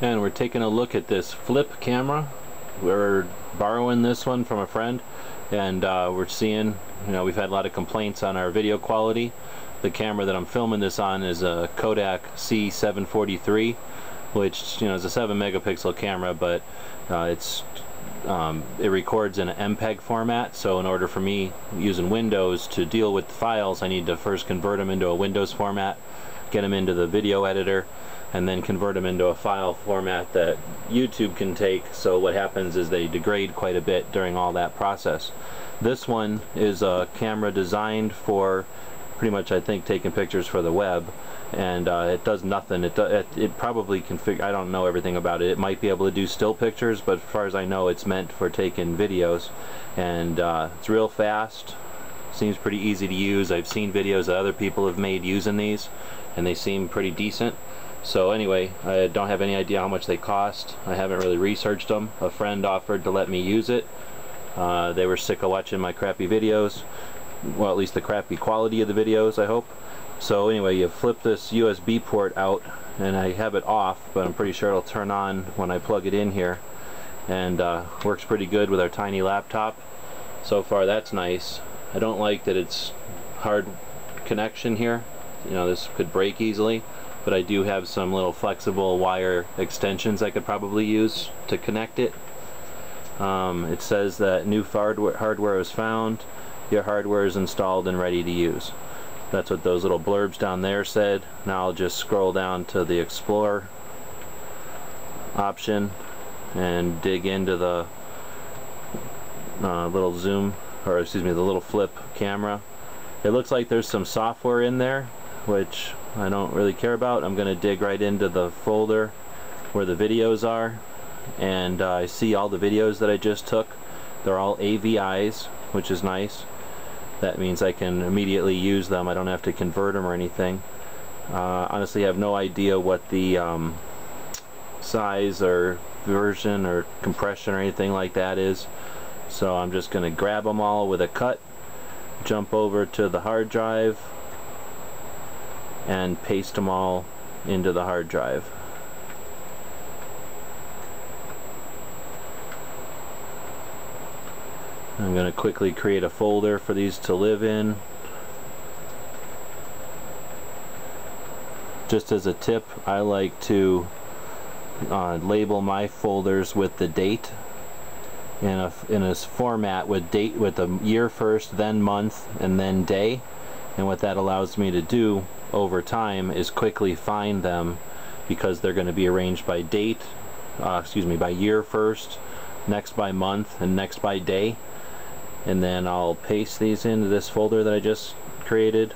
And we're taking a look at this flip camera. We're borrowing this one from a friend, and we're seeing, we've had a lot of complaints on our video quality. The camera that I'm filming this on is a Kodak C743, which is a 7 megapixel camera, but it records in an MPEG format. So in order for me using Windows to deal with the files, I need to first convert them into a Windows format, get them into the video editor, and then convert them into a file format that YouTube can take. So what happens is they degrade quite a bit during all that process. This one is a camera designed for pretty much, I think, taking pictures for the web, and it does nothing. It probably can I don't know everything about it. It might be able to do still pictures, but as far as I know, it's meant for taking videos, and it's real fast. Seems pretty easy to use. I've seen videos that other people have made using these, and they seem pretty decent. So anyway, I don't have any idea how much they cost. I haven't really researched them. A friend offered to let me use it. They were sick of watching my crappy videos. Well, at least the crappy quality of the videos, I hope. So anyway, you flip this USB port out, and I have it off, but I'm pretty sure it'll turn on when I plug it in here. And works pretty good with our tiny laptop. So far, that's nice. I don't like that it's hard connection here. This could break easily. But I do have some little flexible wire extensions I could probably use to connect it. It says that new hardware is found. Your hardware is installed and ready to use. That's what those little blurbs down there said. Now I'll just scroll down to the Explore option and dig into the little zoom, or excuse me, the little flip camera. It looks like there's some software in there, which I don't really care about. I'm going to dig right into the folder where the videos are, and I see all the videos that I just took. They're all AVIs, which is nice. That means I can immediately use them. I don't have to convert them or anything. Honestly, I have no idea what the size or version or compression or anything like that is. So I'm just going to grab them all with a cut, jump over to the hard drive, and paste them all into the hard drive. I'm going to quickly create a folder for these to live in. Just as a tip, I like to label my folders with the date in a format with date, with the year first, then month, and then day. And what that allows me to do over time is quickly find them, because they're going to be arranged by date, by year first, next by month, and next by day. And then I'll paste these into this folder that I just created,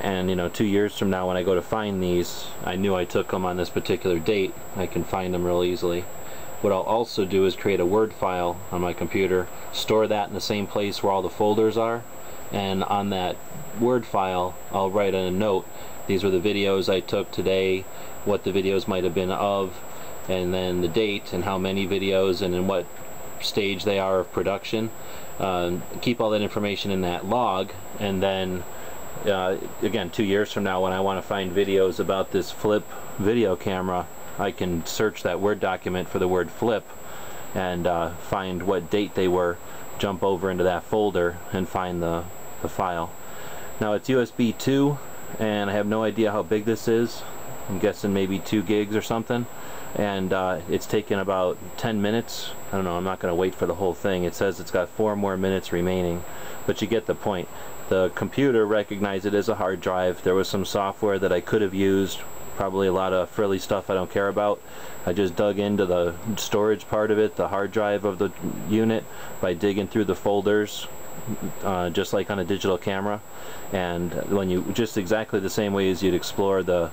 and 2 years from now when I go to find these, I knew I took them on this particular date. I can find them real easily. What I'll also do is create a Word file on my computer, store that in the same place where all the folders are, and on that Word file I'll write a note. These were the videos I took today, what the videos might have been of, and then the date and how many videos and in what stage they are of production. Keep all that information in that log, and then again, 2 years from now when I want to find videos about this flip video camera, I can search that Word document for the word flip and find what date they were, jump over into that folder and find the file. Now it's USB 2, and I have no idea how big this is. I'm guessing maybe 2 gigs or something, and it's taken about 10 minutes. I don't know, I'm not going to wait for the whole thing. It says it's got 4 more minutes remaining, but you get the point. The computer recognized it as a hard drive. There was some software that I could have used, probably a lot of frilly stuff I don't care about. I just dug into the storage part of it, the hard drive of the unit, by digging through the folders, just like on a digital camera. And when you, just exactly the same way as you'd explore the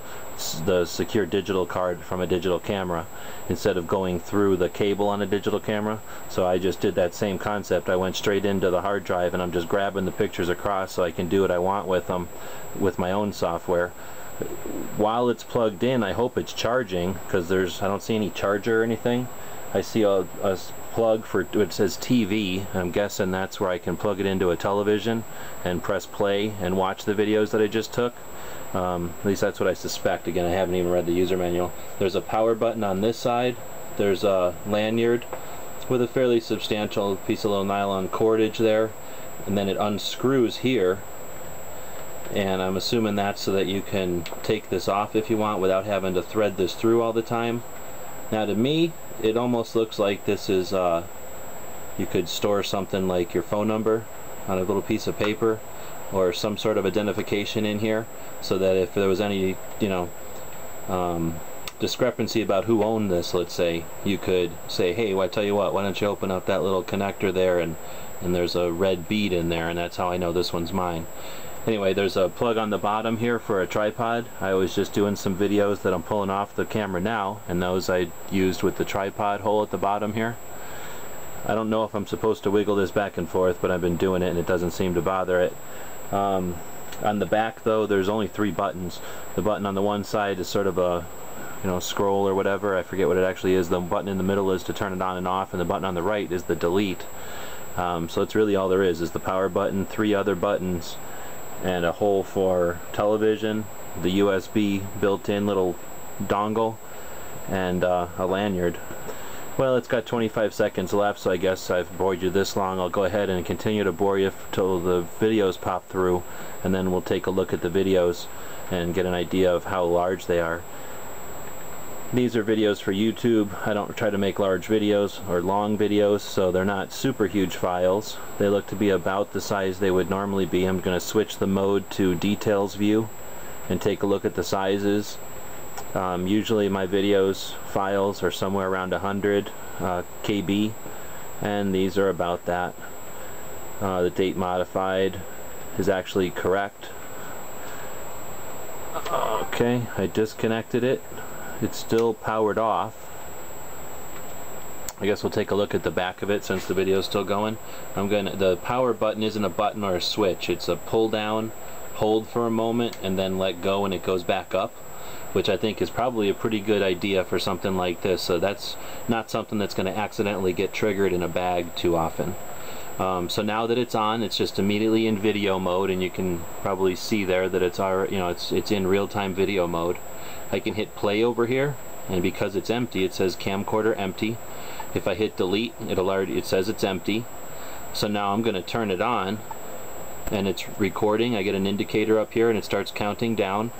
secure digital card from a digital camera, instead of going through the cable on a digital camera. So I just did that same concept. I went straight into the hard drive, and I'm just grabbing the pictures across so I can do what I want with them with my own software. while it's plugged in, I hope it's charging, because I don't see any charger or anything. I see a plug for, it says TV. I'm guessing that's where I can plug it into a television and press play and watch the videos that I just took. At least that's what I suspect. Again, I haven't even read the user manual. There's a power button on this side. There's a lanyard with a fairly substantial piece of little nylon cordage there, and then it unscrews here, and I'm assuming that's so that you can take this off if you want without having to thread this through all the time. Now to me, it almost looks like this is, you could store something like your phone number on a little piece of paper or some sort of identification in here, so that if there was any, you know, discrepancy about who owned this, let's say, you could say, hey, well, I tell you what, why don't you open up that little connector there, and there's a red bead in there, and that's how I know this one's mine. Anyway, there's a plug on the bottom here for a tripod. I was just doing some videos that I'm pulling off the camera now, and those I used with the tripod hole at the bottom here. I don't know if I'm supposed to wiggle this back and forth, but I've been doing it and it doesn't seem to bother it. On the back though, there's only 3 buttons. The button on the one side is sort of a, you know, scroll or whatever. I forget what it actually is. The button in the middle is to turn it on and off, and the button on the right is the delete. So that's really all there is the power button, 3 other buttons, and a hole for television, the USB built-in little dongle, and a lanyard. Well, it's got 25 seconds left, so I guess I've bored you this long. I'll go ahead and continue to bore you till the videos pop through, and then we'll take a look at the videos and get an idea of how large they are. These are videos for YouTube. I don't try to make large videos or long videos, so they're not super huge files. They look to be about the size they would normally be. I'm going to switch the mode to details view and take a look at the sizes. Usually my videos files are somewhere around 100 KB, and these are about that. The date modified is actually correct. Okay, I disconnected it. It's still powered off. I guess we'll take a look at the back of it since the video is still going. The power button isn't a button or a switch. It's a pull down, hold for a moment, and then let go and it goes back up, which I think is probably a pretty good idea for something like this. So that's not something that's going to accidentally get triggered in a bag too often. So now that it's on, it's just immediately in video mode, and you can probably see there that it's it's in real-time video mode. I can hit play over here, and because it's empty, it says camcorder empty. If I hit delete, it says it's empty. So now I'm going to turn it on, and it's recording. I get an indicator up here, and it starts counting down,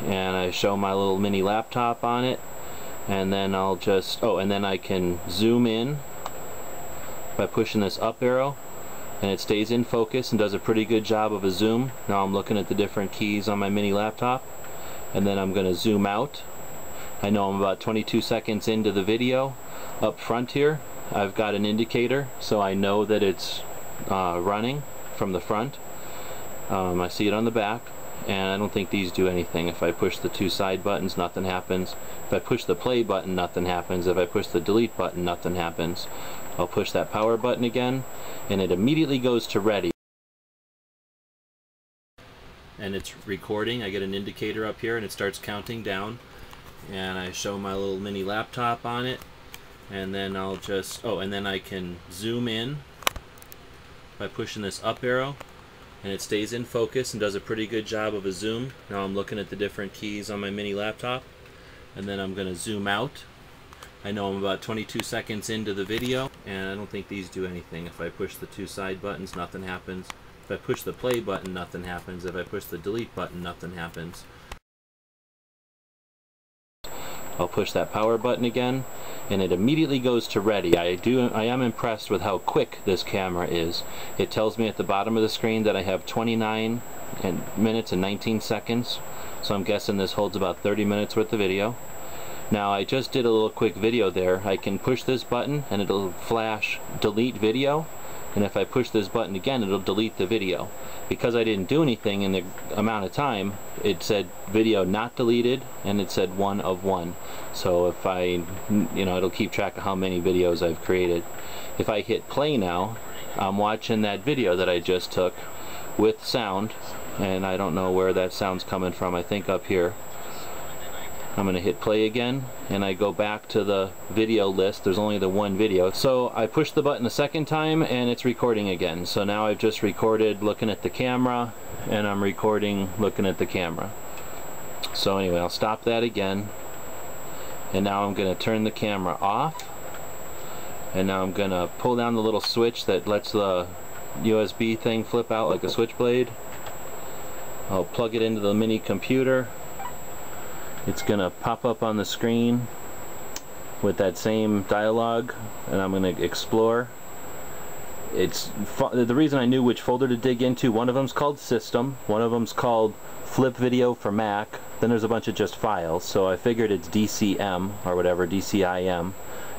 and I show my little mini laptop on it, and then I'll just, and then I can zoom in by pushing this up arrow, and it stays in focus and does a pretty good job of a zoom. Now I'm looking at the different keys on my mini laptop, and then I'm going to zoom out. I know I'm about 22 seconds into the video. Up front here, I've got an indicator, so I know that it's running from the front. I see it on the back, and I don't think these do anything. If I push the 2 side buttons, nothing happens. If I push the play button, nothing happens. If I push the delete button, nothing happens. I'll push that power button again, and it immediately goes to ready. And it's recording. I get an indicator up here, and it starts counting down, and I show my little mini laptop on it, and then I'll just, and then I can zoom in by pushing this up arrow, and it stays in focus and does a pretty good job of a zoom. Now I'm looking at the different keys on my mini laptop, and then I'm going to zoom out. I know I'm about 22 seconds into the video, and I don't think these do anything. If I push the 2 side buttons, nothing happens. If I push the play button, nothing happens. If I push the delete button, nothing happens. I'll push that power button again, and it immediately goes to ready. I am impressed with how quick this camera is. It tells me at the bottom of the screen that I have 29 minutes and 19 seconds, so I'm guessing this holds about 30 minutes worth of video. Now I just did a little quick video there. I can push this button and it'll flash delete video, and if I push this button again, it'll delete the video. Because I didn't do anything in the amount of time, it said video not deleted, and it said 1 of 1. So if it'll keep track of how many videos I've created. If I hit play now, I'm watching that video that I just took with sound, and I don't know where that sound's coming from. I think up here. I'm going to hit play again, and I go back to the video list. There's only the one video. So I push the button a second time and it's recording again. So now I've just recorded looking at the camera, and I'm recording looking at the camera. So anyway, I'll stop that again, and now I'm going to turn the camera off, and now I'm going to pull down the little switch that lets the USB thing flip out like a switchblade. I'll plug it into the mini computer. It's gonna pop up on the screen with that same dialogue, and I'm gonna explore. It's the reason I knew which folder to dig into. One of them's called System, one of them's called Flip Video for Mac, then there's a bunch of just files, so I figured it's DCM or whatever, DCIM,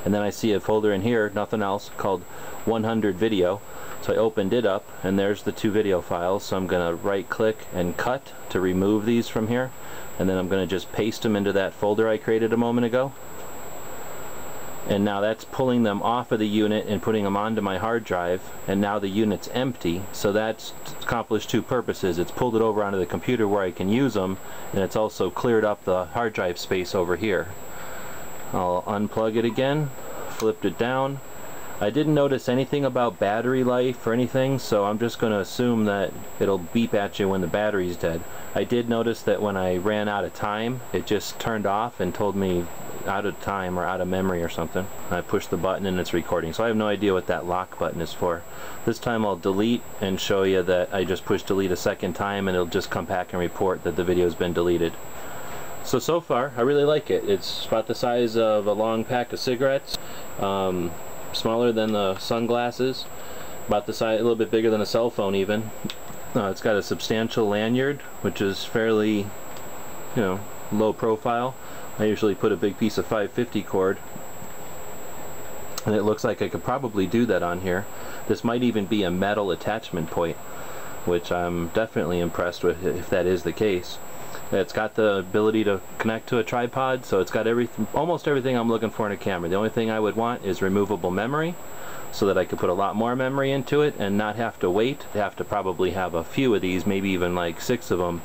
and then I see a folder in here, nothing else, called 100 Video. So I opened it up, and there's the 2 video files. So I'm gonna right click and cut to remove these from here, and then I'm gonna just paste them into that folder I created a moment ago. And now that's pulling them off of the unit and putting them onto my hard drive, and now the unit's empty. So that's accomplished 2 purposes. It's pulled it over onto the computer where I can use them, and it's also cleared up the hard drive space over here. I'll unplug it again, flipped it down. I didn't notice anything about battery life or anything, so I'm just going to assume that it'll beep at you when the battery's dead. I did notice that when I ran out of time, it just turned off and told me out of time or out of memory or something. I pushed the button and it's recording, so I have no idea what that lock button is for. This time I'll delete and show you that I just pushed delete a second time, and it'll just come back and report that the video's been deleted. So far, I really like it. It's about the size of a long pack of cigarettes. Smaller than the sunglasses, about the size, a little bit bigger than a cell phone even. It's got a substantial lanyard, which is fairly, you know, low profile. I usually put a big piece of 550 cord, and it looks like I could probably do that on here. This might even be a metal attachment point, which I'm definitely impressed with if that is the case. It's got the ability to connect to a tripod, so it's got almost everything I'm looking for in a camera. The only thing I would want is removable memory, so that I could put a lot more memory into it and not have to wait. I have to probably have a few of these, maybe even like 6 of them,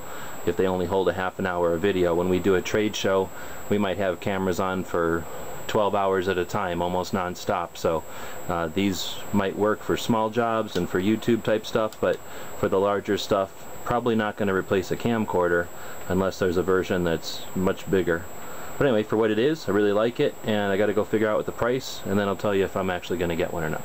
if they only hold a half an hour of video. When we do a trade show, we might have cameras on for 12 hours at a time, almost non-stop. So these might work for small jobs and for YouTube type stuff, but for the larger stuff, probably not going to replace a camcorder unless there's a version that's much bigger. But anyway, for what it is, I really like it, and I got to go figure out what the price, and then I'll tell you if I'm actually going to get one or not.